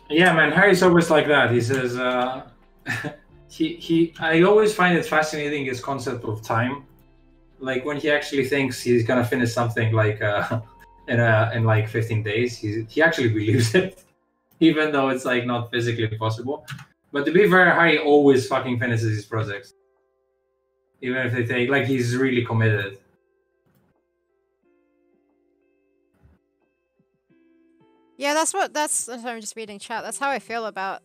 Speaker 2: Yeah, man, Harry's always like that. He says, I always find it fascinating, his concept of time. Like when he actually thinks he's gonna finish something like in like 15 days, he actually believes it, even though it's like not physically possible. But to be fair, Harry always fucking finishes his projects, even if they take, like, he's really committed.
Speaker 1: Yeah, that's I'm just reading chat. That's how I feel about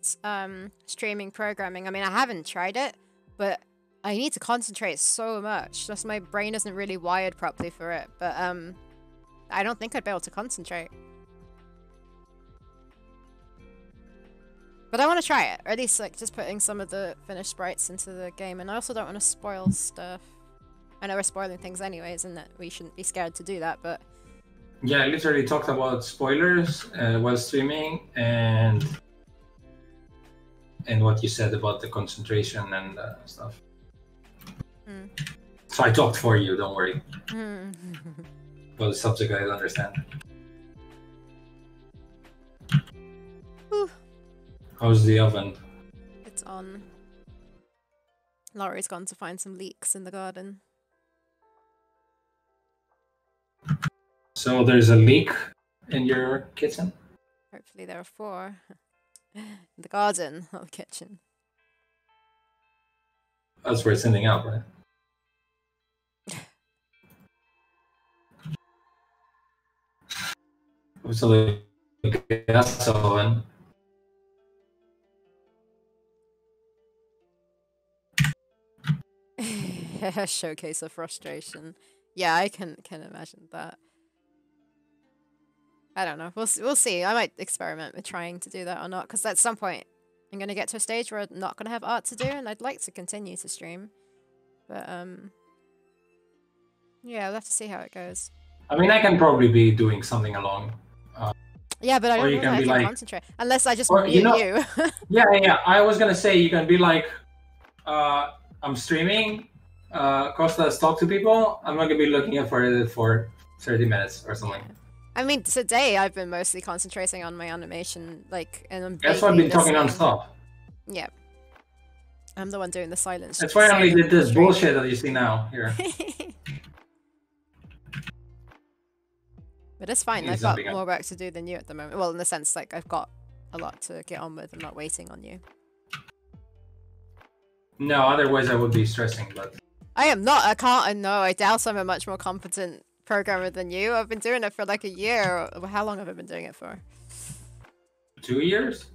Speaker 1: streaming programming. I mean, I haven't tried it, but I need to concentrate so much. Just my brain isn't really wired properly for it. But I don't think I'd be able to concentrate. But I want to try it, or at least like just putting some of the finished sprites into the game. And I also don't want to spoil stuff. I know we're spoiling things anyways, and that we shouldn't be scared to do that, but
Speaker 2: Yeah, I literally talked about spoilers while streaming and what you said about the concentration and stuff.
Speaker 1: Mm.
Speaker 2: So I talked for you, don't worry.
Speaker 1: Mm.
Speaker 2: Well, the subject I understand.
Speaker 1: Whew.
Speaker 2: How's the oven?
Speaker 1: It's on. Laurie's gone to find some leeks in the garden.
Speaker 2: So there's a leak in your kitchen?
Speaker 1: Hopefully there are 4. In the garden, not the kitchen.
Speaker 2: That's where it's ending up, right? So the gas oven.
Speaker 1: Showcase of frustration. Yeah, I can imagine that. I don't know. We'll see. I might experiment with trying to do that or not, because at some point I'm gonna get to a stage where I'm not gonna have art to do, and I'd like to continue to stream. But yeah, we'll have to see how it goes.
Speaker 2: I mean, I can probably be doing something along.
Speaker 1: Yeah, but I don't know if I can concentrate unless I just mute you.
Speaker 2: Yeah. I was gonna say you can be like, I'm streaming. Costa, let's talk to people. I'm not gonna be looking at it for 30 minutes or something.
Speaker 1: Yeah. I mean, today I've been mostly concentrating on my animation, like, and I'm
Speaker 2: that's why I've been talking non-stop.
Speaker 1: Yeah. I'm the one doing the silence.
Speaker 2: That's why I only did this bullshit that you see now here.
Speaker 1: But it's fine. I've got more work to do than you at the moment. Well, in the sense, like, I've got a lot to get on with. I'm not waiting on you.
Speaker 2: No, otherwise I would be stressing, but...
Speaker 1: I am not. I can't. I know. I doubt I'm a much more competent programmer than you. I've been doing it for like a year. How long have I been doing it for?
Speaker 2: 2 years?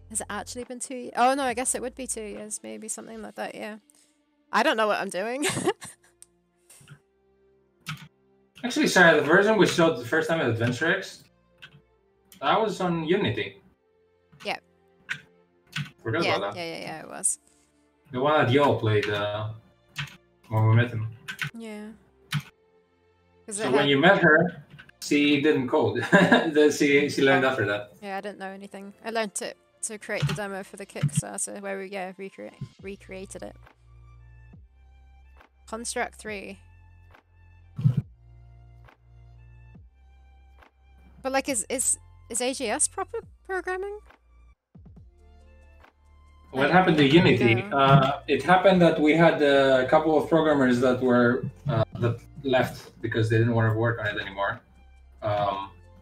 Speaker 1: Has it actually been 2 years? Oh no, I guess it would be 2 years, maybe something like that. Yeah, I don't know what I'm doing.
Speaker 2: Actually, sorry, the version we showed the first time at Adventure X, that was on Unity.
Speaker 1: Yeah.
Speaker 2: Forgot about that.
Speaker 1: Yeah, it was.
Speaker 2: The one that y'all played when we met him.
Speaker 1: Yeah.
Speaker 2: So when you met her, she didn't code. she learned after that.
Speaker 1: Yeah, I didn't know anything. I learned to create the demo for the Kickstarter where we recreated it. Construct 3. But like, is AGS proper programming?
Speaker 2: What happened to Unity? It happened that we had a couple of programmers that were that left because they didn't want to work on it anymore.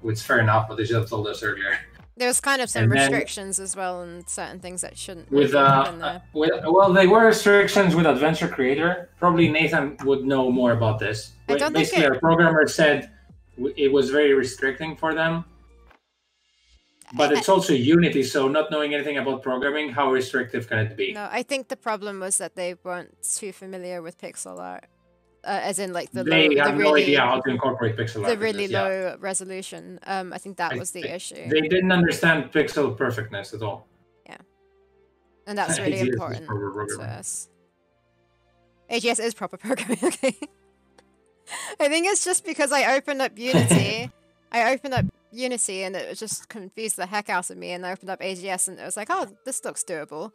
Speaker 2: Which is fair enough, but they should have told us earlier.
Speaker 1: There's kind of some restrictions as well, and certain things that shouldn't.
Speaker 2: Well, they were restrictions with Adventure Creator. Probably Nathan would know more about this. Basically, our programmer said it was very restricting for them. But it's also Unity, so not knowing anything about programming, how restrictive can it be?
Speaker 1: No, I think the problem was that they weren't too familiar with pixel art. As in, like,
Speaker 2: they have no idea how to incorporate pixel art.
Speaker 1: The really low resolution. I think that was the issue.
Speaker 2: They didn't understand pixel perfectness at all.
Speaker 1: Yeah. And that's really important to us. AGS is proper programming, okay? I think it's just because I opened up Unity. And it just confused the heck out of me, and I opened up AGS and it was like, oh, this looks doable.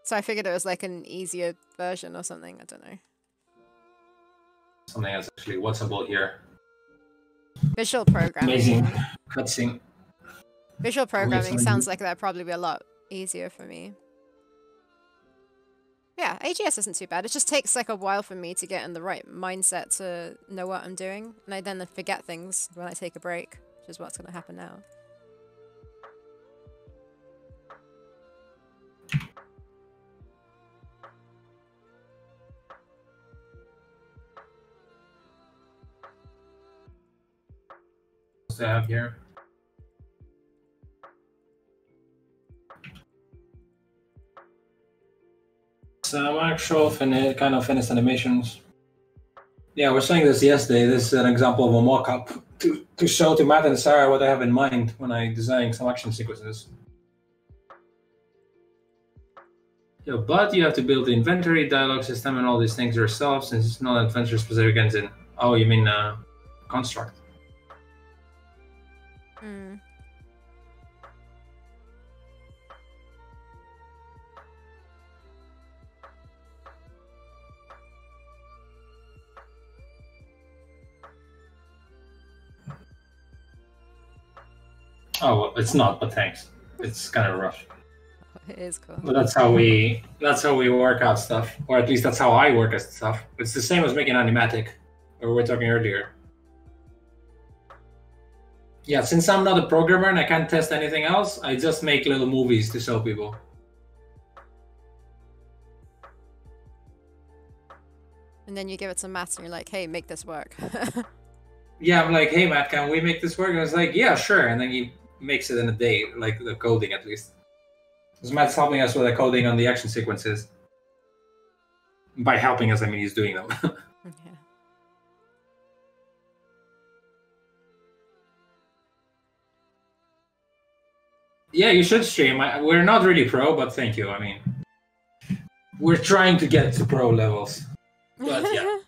Speaker 1: So I figured it was like an easier version or something. I don't know.
Speaker 2: Something that's actually watchable here.
Speaker 1: Visual programming.
Speaker 2: Amazing cutscene.
Speaker 1: Visual programming sounds like that'd probably be a lot easier for me. Yeah, AGS isn't too bad. It just takes like a while for me to get in the right mindset to know what I'm doing, and I then forget things when I take a break, which is what's going to happen now.
Speaker 2: I have here. Some actual kind of finished animations. Yeah, we were saying this yesterday. This is an example of a mock-up to show to Matt and Sarah what I have in mind when I design some action sequences. But you have to build the inventory, dialogue system, and all these things yourself, since it's not an adventure-specific engine. Oh, you mean construct?
Speaker 1: Mm.
Speaker 2: Oh, well, it's not, but thanks. It's kind of rough.
Speaker 1: It is cool.
Speaker 2: But that's how we work out stuff, or at least that's how I work at stuff. It's the same as making animatic, or we were talking earlier. Yeah, since I'm not a programmer and I can't test anything else, I just make little movies to show people.
Speaker 1: And then you give it some maths and you're like, hey, make this work.
Speaker 2: Yeah, I'm like, hey Matt, can we make this work? And it's like, yeah, sure. And then he makes it in a day, like the coding at least. Because Matt's helping us with the coding on the action sequences. By helping us, I mean he's doing them.
Speaker 1: Yeah.
Speaker 2: Yeah, you should stream. We're not really pro, but thank you. I mean, we're trying to get to pro levels. But yeah.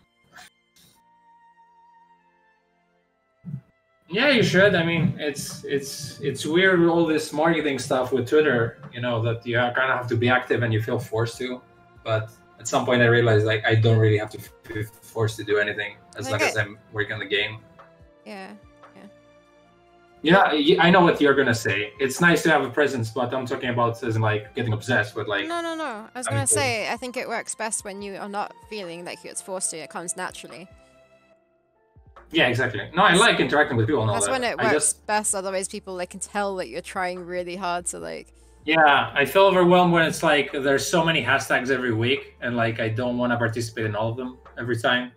Speaker 2: Yeah, you should. I mean, it's weird with all this marketing stuff with Twitter, you know, that you kind of have to be active and you feel forced to. But at some point I realized, like, I don't really have to feel forced to do anything as long as I'm working on the game.
Speaker 1: Yeah.
Speaker 2: Yeah, I know what you're gonna say. It's nice to have a presence, but I'm talking about as in, like, getting obsessed with, like...
Speaker 1: No. I was gonna say, I think it works best when you are not feeling like it's forced to. It comes naturally.
Speaker 2: Yeah, exactly. No, I like interacting with people and all
Speaker 1: That's
Speaker 2: that.
Speaker 1: when it works best. Otherwise, people can tell that you're trying really hard to like.
Speaker 2: Yeah, I feel overwhelmed when it's like there's so many hashtags every week, and like I don't want to participate in all of them every time.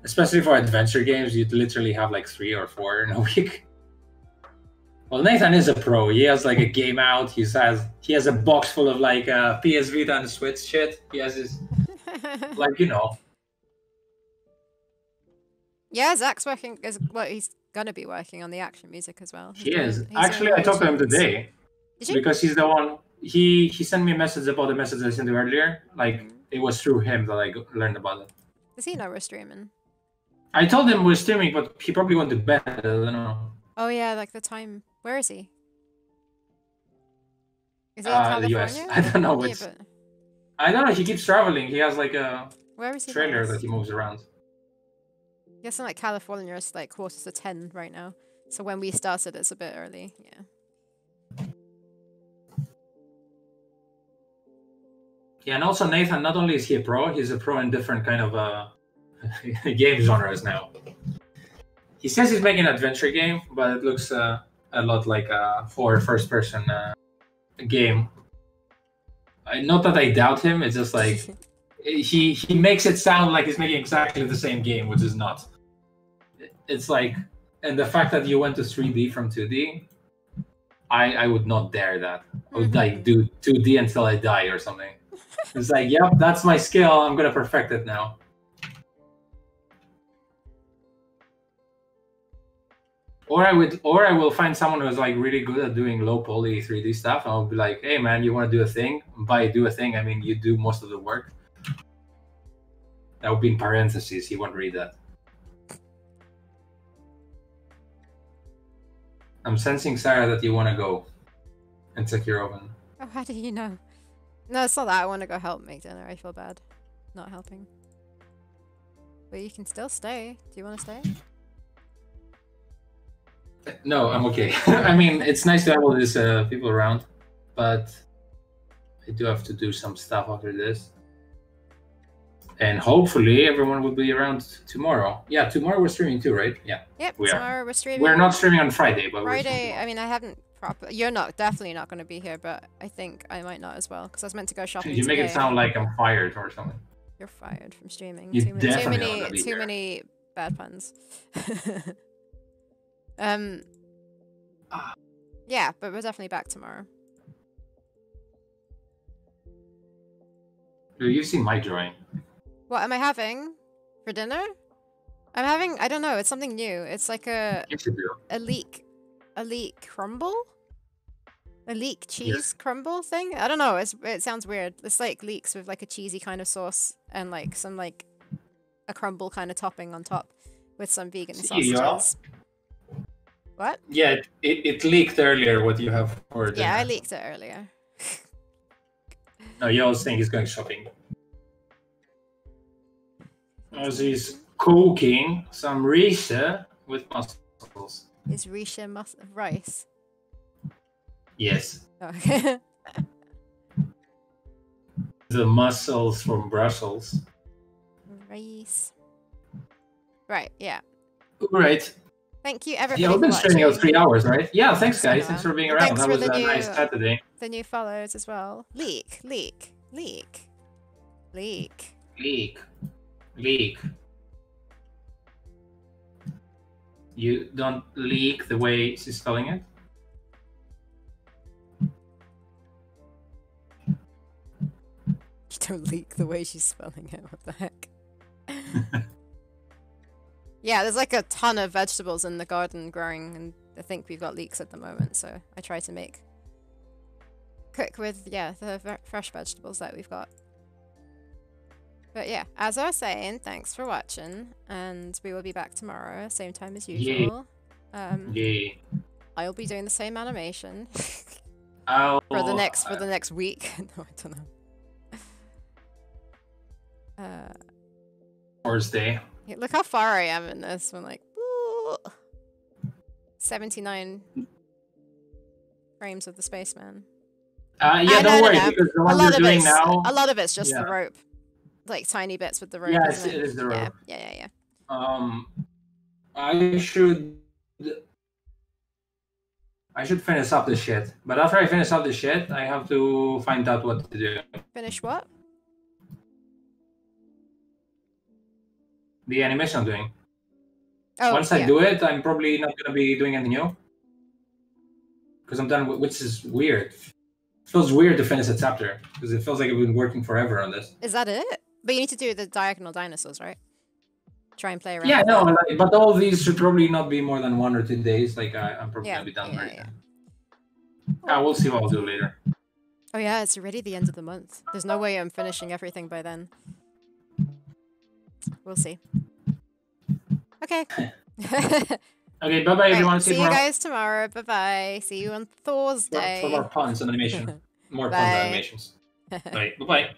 Speaker 2: Especially for adventure games, you'd literally have like 3 or 4 in a week. Well, Nathan is a pro. He has like a game out. He has a box full of like PS Vita and Switch shit. He has his like, you know.
Speaker 1: Yeah, Zach's working he's gonna be working on the action music as well.
Speaker 2: He is. Actually, I talked to him today.
Speaker 1: Did you?
Speaker 2: Because he's the one. He sent me a message about the message I sent you earlier. Like it was through him that I learned about it.
Speaker 1: Does he know we're streaming?
Speaker 2: I told him we're streaming, but he probably went to bed. I don't know.
Speaker 1: Oh yeah, like the time. Where is he? Is he in California?
Speaker 2: The US. I don't know. I don't know. He keeps traveling. He has like a trailer that he moves around.
Speaker 1: I guess in like California, it's like 9:45 right now. So when we started, it's a bit early. Yeah.
Speaker 2: Yeah, and also Nathan, not only is he a pro, he's a pro in different kind of game genres now. He says he's making an adventure game, but it looks a lot like a first-person game. Not that I doubt him, it's just like he makes it sound like he's making exactly the same game, which is not. It's like, and the fact that you went to 3D from 2D, I would not dare that. I would like do 2D until I die or something. It's like, yep, that's my skill. I'm gonna perfect it now. Or I will find someone who's like really good at doing low poly 3D stuff, and I'll be like, hey man, you want to do a thing? By do a thing, I mean you do most of the work. That would be in parentheses. He won't read that. I'm sensing, Sarah, that you want to go and check your oven.
Speaker 1: Oh, how do you know? No, it's not that. I want to go help make dinner. I feel bad not helping. But you can still stay. Do you want to stay?
Speaker 2: No, I'm okay. I mean, it's nice to have all these people around, but I do have to do some stuff after this. And hopefully everyone will be around tomorrow. Yeah, tomorrow we're streaming too, right? Yeah.
Speaker 1: Yep, tomorrow we're streaming.
Speaker 2: We're not streaming on Friday, but
Speaker 1: Friday, I mean, I haven't properly... You're definitely not going to be here, but I think I might not as well, because I was meant to go shopping
Speaker 2: You make
Speaker 1: today.
Speaker 2: it sound like I'm fired or something.
Speaker 1: You're fired from streaming.
Speaker 2: You definitely
Speaker 1: too many bad puns. Yeah, but we're definitely back tomorrow.
Speaker 2: You've seen my drawing.
Speaker 1: What am I having for dinner? I'm having, I don't know, it's something new. It's like a leek crumble? A leek cheese crumble thing? I don't know, it sounds weird. It's like leeks with like a cheesy kind of sauce and like some like a crumble kind of topping on top with some vegan sausages. What?
Speaker 2: Yeah, it leaked earlier what you have for dinner.
Speaker 1: Yeah, I leaked it earlier.
Speaker 2: No, you was saying he's going shopping. As he's cooking some risha with mussels.
Speaker 1: Is risha rice?
Speaker 2: Yes.
Speaker 1: Okay.
Speaker 2: The mussels from Brussels.
Speaker 1: Rice. Right, yeah.
Speaker 2: Right.
Speaker 1: Thank you, everybody.
Speaker 2: Yeah, we've been streaming out 3 hours, right? Yeah, thanks, guys. Thanks for being around.
Speaker 1: Thanks
Speaker 2: that
Speaker 1: for
Speaker 2: was a nice Saturday.
Speaker 1: The new follows as well. Leak.
Speaker 2: You don't leak the way she's spelling it?
Speaker 1: You don't leak the way she's spelling it. What the heck? Yeah, there's like a ton of vegetables in the garden growing, and I think we've got leeks at the moment, so I try to cook with, the fresh vegetables that we've got. But yeah, as I was saying, thanks for watching, and we will be back tomorrow, same time as usual.
Speaker 2: Yay.
Speaker 1: I'll be doing the same animation
Speaker 2: for
Speaker 1: the next week. No, I don't know.
Speaker 2: Thursday.
Speaker 1: Yeah, look how far I am in this. I'm like, ooh, 79 frames of the spaceman.
Speaker 2: Don't worry, because the one you're doing now...
Speaker 1: A lot of it's just the rope. Like tiny bits with the rope.
Speaker 2: Yeah, it is the rope.
Speaker 1: Yeah.
Speaker 2: I should finish up this shit. But after I finish up this shit, I have to find out what to do.
Speaker 1: Finish what?
Speaker 2: The animation I'm doing.
Speaker 1: Oh,
Speaker 2: Once I do it, I'm probably not gonna be doing anything new. Because I'm done with, which is weird. It feels weird to finish a chapter. Because it feels like I've been working forever on this.
Speaker 1: Is that it? But you need to do the diagonal dinosaurs, right? Try and play around.
Speaker 2: Yeah, no, but all these should probably not be more than 1 or 2 days. Like, I'm probably gonna be done right now. We'll see what I'll do later.
Speaker 1: Oh yeah, it's already the end of the month. There's no way I'm finishing everything by then. We'll see. Okay.
Speaker 2: Okay, bye-bye everyone.
Speaker 1: Right, see you guys tomorrow. Bye-bye. See you on Thursday.
Speaker 2: For more puns and animation. More puns and animations. Bye. Bye-bye.